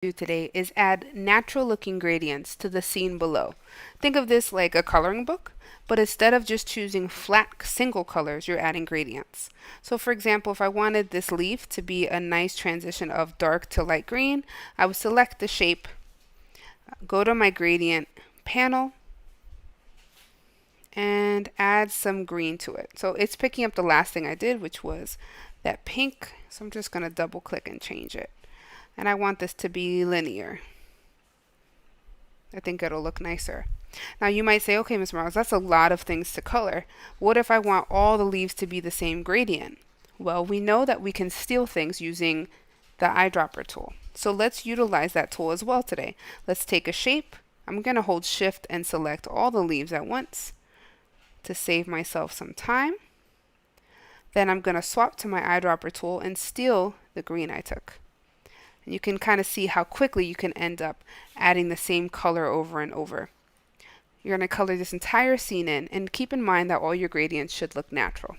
Do today is add natural looking gradients to the scene below. Think of this like a coloring book, but instead of just choosing flat single colors, you're adding gradients. So for example, if I wanted this leaf to be a nice transition of dark to light green, I would select the shape, go to my gradient panel, and add some green to it. So it's picking up the last thing I did, which was that pink. So I'm just going to double click and change it. And I want this to be linear. I think it'll look nicer. Now you might say, okay, Ms. Morales, that's a lot of things to color. What if I want all the leaves to be the same gradient? Well, we know that we can steal things using the eyedropper tool. So let's utilize that tool as well today. Let's take a shape. I'm going to hold shift and select all the leaves at once to save myself some time. Then I'm going to swap to my eyedropper tool and steal the green I took. And you can kind of see how quickly you can end up adding the same color over and over. You're going to color this entire scene in, and keep in mind that all your gradients should look natural.